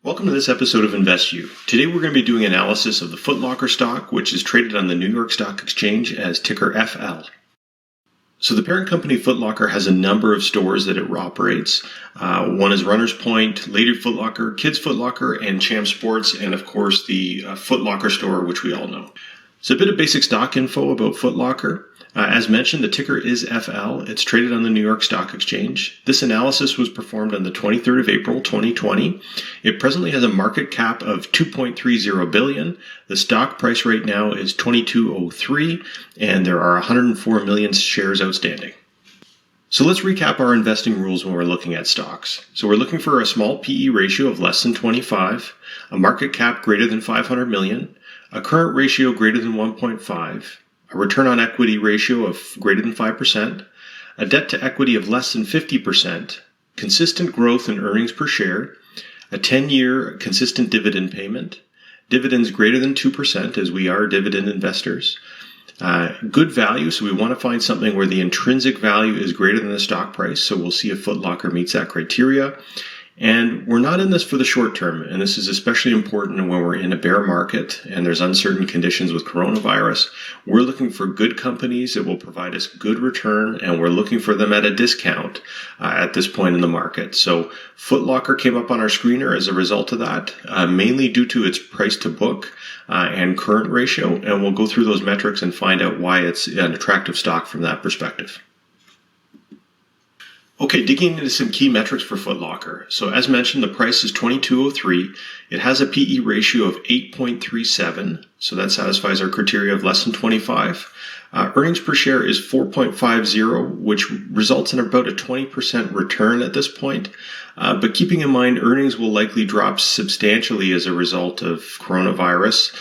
Welcome to this episode of InvestU. Today we're going to be doing analysis of the Foot Locker stock, which is traded on the New York Stock Exchange as ticker FL. So the parent company Foot Locker has a number of stores that it operates. One is Runners Point, Lady Foot Locker, Kids Foot Locker, and Champ Sports, and of course the Foot Locker store, which we all know. So a bit of basic stock info about Foot Locker. As mentioned, the ticker is FL. It's traded on the New York Stock Exchange. This analysis was performed on the 23rd of April, 2020. It presently has a market cap of $2.30 billion. The stock price right now is $22.03, and there are 104 million shares outstanding. So let's recap our investing rules when we're looking at stocks. So we're looking for a small PE ratio of less than 25, a market cap greater than 500 million, a current ratio greater than 1.5, a return on equity ratio of greater than 5%, a debt to equity of less than 50%, consistent growth in earnings per share, a 10-year consistent dividend payment, dividends greater than 2% as we are dividend investors, good value, so we want to find something where the intrinsic value is greater than the stock price, so we'll see if Foot Locker meets that criteria. And we're not in this for the short term, and this is especially important when we're in a bear market and there's uncertain conditions with coronavirus. We're looking for good companies that will provide us good return, and we're looking for them at a discount at this point in the market. So Foot Locker came up on our screener as a result of that, mainly due to its price to book and current ratio, and we'll go through those metrics and find out why it's an attractive stock from that perspective. Okay, digging into some key metrics for Foot Locker. So as mentioned, the price is $22.03. It has a PE ratio of 8.37, so that satisfies our criteria of less than 25. Earnings per share is 4.50, which results in about a 20% return at this point. But keeping in mind, earnings will likely drop substantially as a result of coronavirus.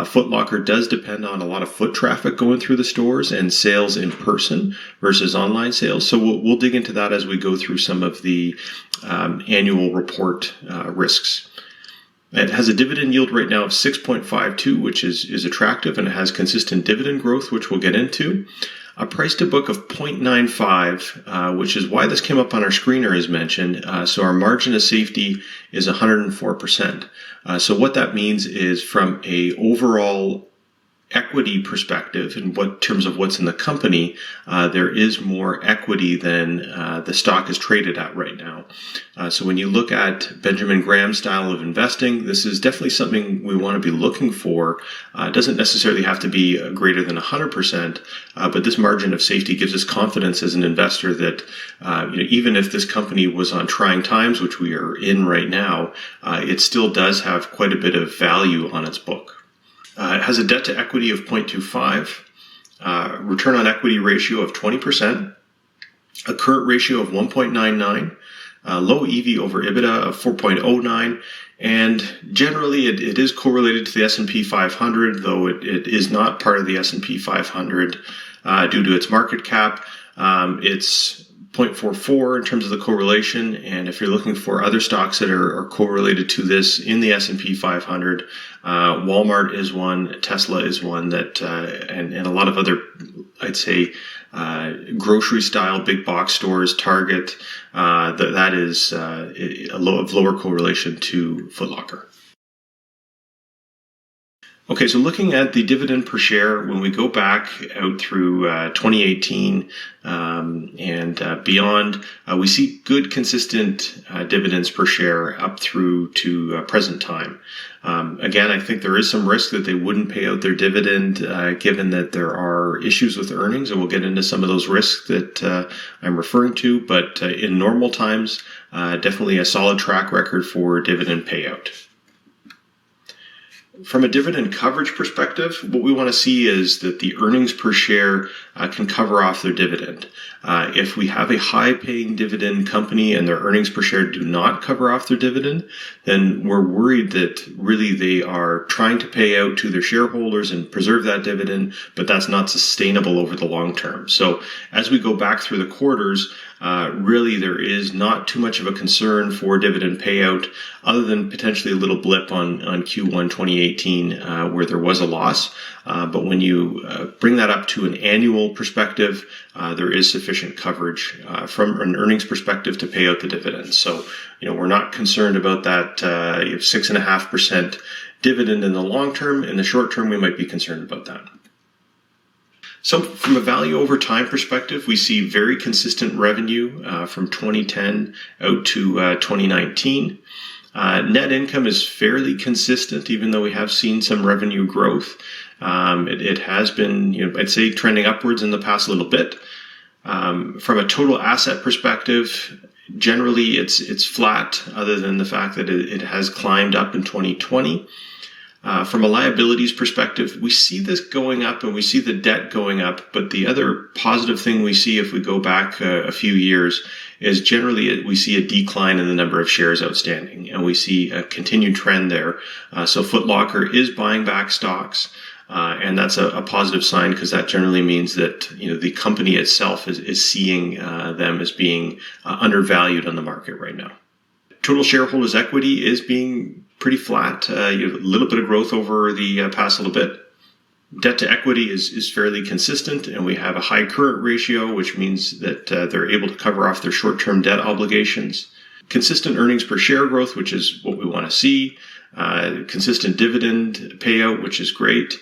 Foot Locker does depend on a lot of foot traffic going through the stores and sales in person versus online sales. So we'll dig into that as we go through some of the annual report risks. It has a dividend yield right now of 6.52, which is attractive, and it has consistent dividend growth, which we'll get into. A price to book of 0.95, which is why this came up on our screener as mentioned. So our margin of safety is 104%. So what that means is from a overall equity perspective in terms of what's in the company, there is more equity than the stock is traded at right now. So when you look at Benjamin Graham's style of investing, this is definitely something we want to be looking for. It doesn't necessarily have to be greater than 100%, but this margin of safety gives us confidence as an investor that even if this company was on trying times, which we are in right now, it still does have quite a bit of value on its book. It has a debt to equity of 0.25, return on equity ratio of 20%, a current ratio of 1.99, low EV over EBITDA of 4.09, and generally it is correlated to the S&P 500, though it is not part of the S&P 500 due to its market cap. It's 0.44 in terms of the correlation, and if you're looking for other stocks that are correlated to this in the S&P 500, Walmart is one, Tesla is one, that and a lot of other, I'd say, grocery style big box stores, Target, that is a lower correlation to Foot Locker. Okay, so looking at the dividend per share, when we go back out through 2018 and beyond, we see good, consistent dividends per share up through to present time. Again, I think there is some risk that they wouldn't pay out their dividend given that there are issues with earnings, and we'll get into some of those risks that I'm referring to. But in normal times, definitely a solid track record for dividend payout. From a dividend coverage perspective, what we want to see is that the earnings per share can cover off their dividend. If we have a high-paying dividend company and their earnings per share do not cover off their dividend, then we're worried that really they are trying to pay out to their shareholders and preserve that dividend, but that's not sustainable over the long term. So as we go back through the quarters, really there is not too much of a concern for dividend payout other than potentially a little blip on Q1 2018 where there was a loss. But when you bring that up to an annual perspective, there is sufficient coverage from an earnings perspective to pay out the dividends. So, we're not concerned about that 6.5% dividend in the long term. In the short term, we might be concerned about that. So from a value over time perspective, we see very consistent revenue from 2010 out to 2019. Net income is fairly consistent, even though we have seen some revenue growth. It has been, I'd say, trending upwards in the past little bit. From a total asset perspective, generally it's flat, other than the fact that it has climbed up in 2020. From a liabilities perspective, we see this going up and we see the debt going up. But the other positive thing we see if we go back a few years is generally we see a decline in the number of shares outstanding, and we see a continued trend there. So Foot Locker is buying back stocks, and that's a positive sign, because that generally means that the company itself is seeing them as being undervalued on the market right now. Total shareholders' equity is being pretty flat. You have a little bit of growth over the past little bit. Debt to equity is fairly consistent, and we have a high current ratio, which means that they're able to cover off their short-term debt obligations. Consistent earnings per share growth, which is what we want to see. Consistent dividend payout, which is great.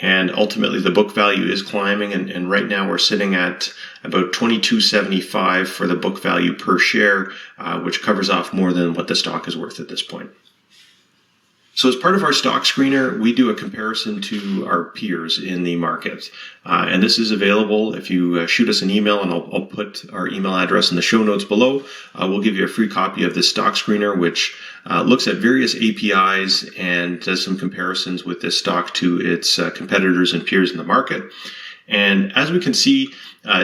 And ultimately, the book value is climbing, and right now we're sitting at about $22.75 for the book value per share, which covers off more than what the stock is worth at this point. So as part of our stock screener, we do a comparison to our peers in the market. And this is available if you shoot us an email, and I'll put our email address in the show notes below. We'll give you a free copy of this stock screener, which looks at various APIs and does some comparisons with this stock to its competitors and peers in the market. And as we can see,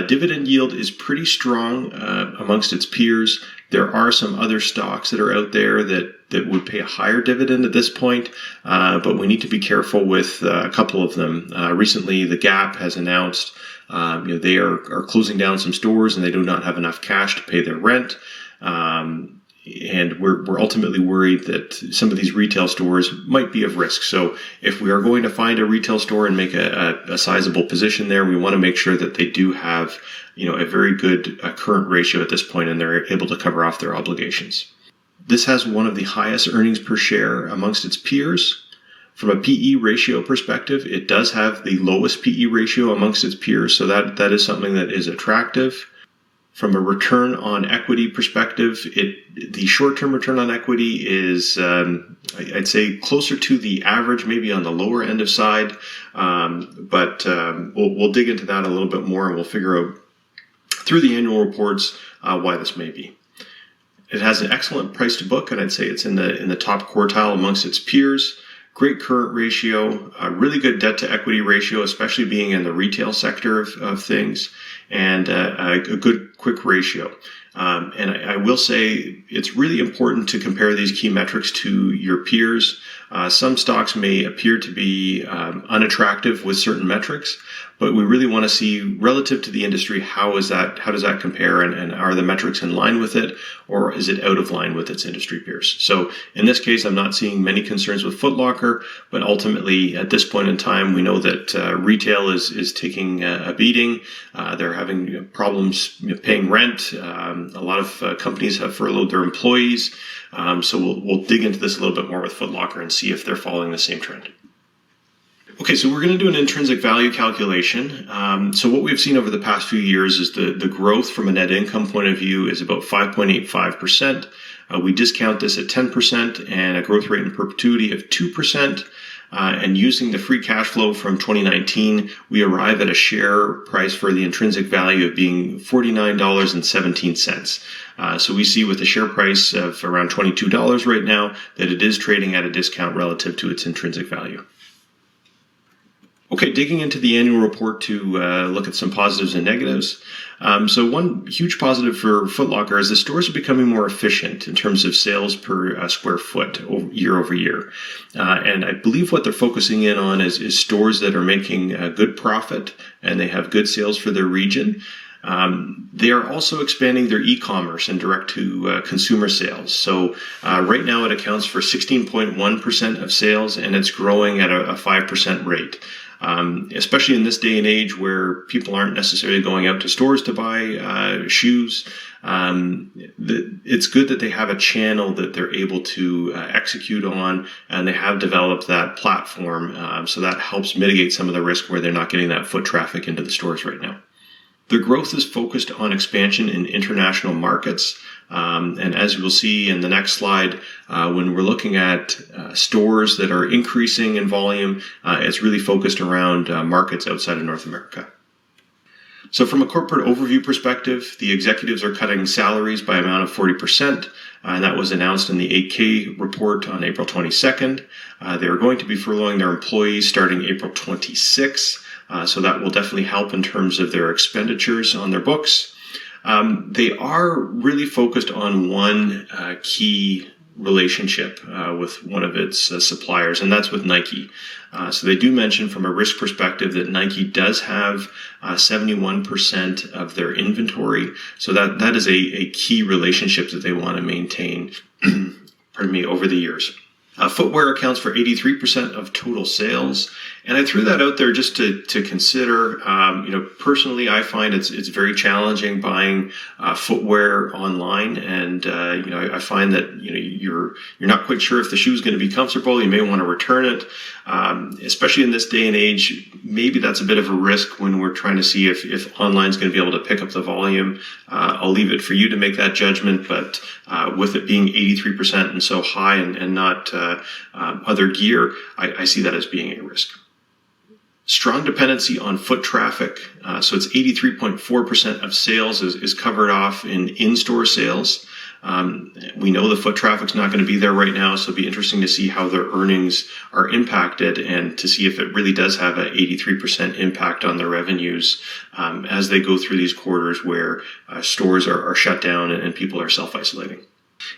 dividend yield is pretty strong amongst its peers. There are some other stocks that are out there that would pay a higher dividend at this point, but we need to be careful with a couple of them. Recently, the Gap has announced they are closing down some stores, and they do not have enough cash to pay their rent. And we're ultimately worried that some of these retail stores might be of risk. So if we are going to find a retail store and make a sizable position there, we want to make sure that they do have a very good current ratio at this point, and they're able to cover off their obligations. This has one of the highest earnings per share amongst its peers. From a PE ratio perspective, it does have the lowest PE ratio amongst its peers, so that is something that is attractive. From a return on equity perspective, the short-term return on equity is, I'd say, closer to the average, maybe on the lower end of side. But we'll dig into that a little bit more, and we'll figure out through the annual reports why this may be. It has an excellent price to book, and I'd say it's in the top quartile amongst its peers. Great current ratio, a really good debt to equity ratio, especially being in the retail sector of things, and a good quick ratio. And I will say it's really important to compare these key metrics to your peers. Some stocks may appear to be unattractive with certain metrics, but we really want to see relative to the industry, how does that compare, and are the metrics in line with it, or is it out of line with its industry peers? So in this case, I'm not seeing many concerns with Foot Locker, but ultimately at this point in time, we know that retail is taking a beating. They're having problems paying rent. A lot of companies have furloughed their employees. So we'll dig into this a little bit more with Foot Locker and see if they're following the same trend. Okay, so we're going to do an intrinsic value calculation. So what we've seen over the past few years is the growth from a net income point of view is about 5.85%. We discount this at 10% and a growth rate in perpetuity of 2%. And using the free cash flow from 2019, we arrive at a share price for the intrinsic value of being $49.17. So we see with a share price of around $22 right now that it is trading at a discount relative to its intrinsic value. Okay, digging into the annual report to look at some positives and negatives. So one huge positive for Foot Locker is the stores are becoming more efficient in terms of sales per square foot year over year. And I believe what they're focusing in on is stores that are making a good profit and they have good sales for their region. They are also expanding their e-commerce and direct-to-consumer sales. So right now it accounts for 16.1% of sales, and it's growing at a 5% rate. Especially in this day and age where people aren't necessarily going out to stores to buy shoes. It's good that they have a channel that they're able to execute on, and they have developed that platform. So that helps mitigate some of the risk where they're not getting that foot traffic into the stores right now. Their growth is focused on expansion in international markets. And as we'll see in the next slide, when we're looking at stores that are increasing in volume, it's really focused around markets outside of North America. So from a corporate overview perspective, the executives are cutting salaries by an amount of 40%, and that was announced in the 8K report on April 22nd. They're going to be furloughing their employees starting April 26th. So that will definitely help in terms of their expenditures on their books. They are really focused on one key relationship with one of its suppliers, and that's with Nike. So they do mention from a risk perspective that Nike does have 71% of their inventory. So that is a key relationship that they want to maintain over the years. Footwear accounts for 83% of total sales. And I threw that out there just to consider. Personally, I find it's very challenging buying footwear online, and I find that you're not quite sure if the shoe is going to be comfortable. You may want to return it, especially in this day and age. Maybe that's a bit of a risk when we're trying to see if online is going to be able to pick up the volume. I'll leave it for you to make that judgment, but with it being 83% and so high and not other gear, I see that as being a risk. Strong dependency on foot traffic. So it's 83.4% of sales is covered off in in-store sales. We know the foot traffic's not going to be there right now, so it'll be interesting to see how their earnings are impacted and to see if it really does have an 83% impact on their revenues as they go through these quarters where stores are shut down and people are self-isolating.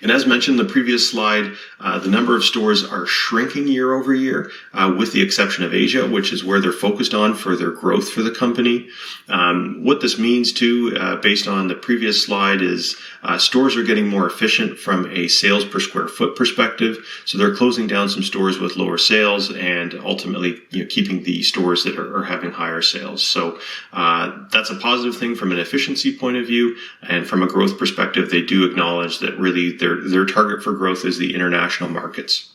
And as mentioned in the previous slide, the number of stores are shrinking year over year, with the exception of Asia, which is where they're focused on for their growth for the company. What this means too, based on the previous slide, is stores are getting more efficient from a sales per square foot perspective. So they're closing down some stores with lower sales and ultimately keeping the stores that are having higher sales. So that's a positive thing from an efficiency point of view. And from a growth perspective, they do acknowledge that really their target for growth is the international markets.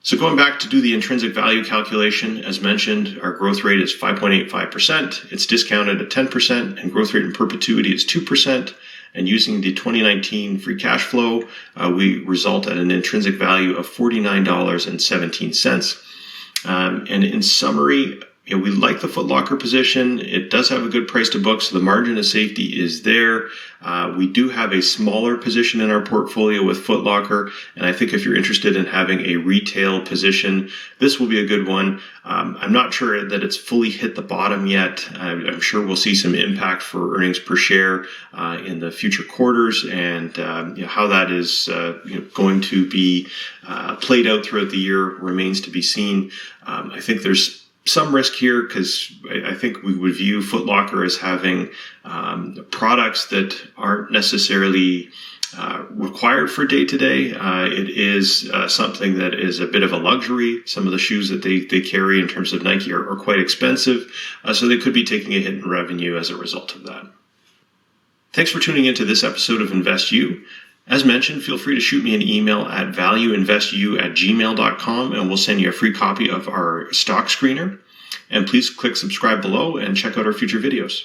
So going back to do the intrinsic value calculation, as mentioned, our growth rate is 5.85%. It's discounted at 10%, and growth rate in perpetuity is 2%. And using the 2019 free cash flow, we result at an intrinsic value of $49.17. And in summary, we like the Foot Locker position. It does have a good price to book, so the margin of safety is there. We do have a smaller position in our portfolio with Foot Locker, and I think if you're interested in having a retail position, this will be a good one. I'm not sure that it's fully hit the bottom yet. I'm sure we'll see some impact for earnings per share in the future quarters, and how that is going to be played out throughout the year remains to be seen. I think there's some risk here because I think we would view Foot Locker as having products that aren't necessarily required for day to day. It is something that is a bit of a luxury. Some of the shoes that they carry in terms of Nike are quite expensive, so they could be taking a hit in revenue as a result of that. Thanks for tuning into this episode of InvestU. As mentioned, feel free to shoot me an email at valueinvestu@gmail.com, and we'll send you a free copy of our stock screener. And please click subscribe below and check out our future videos.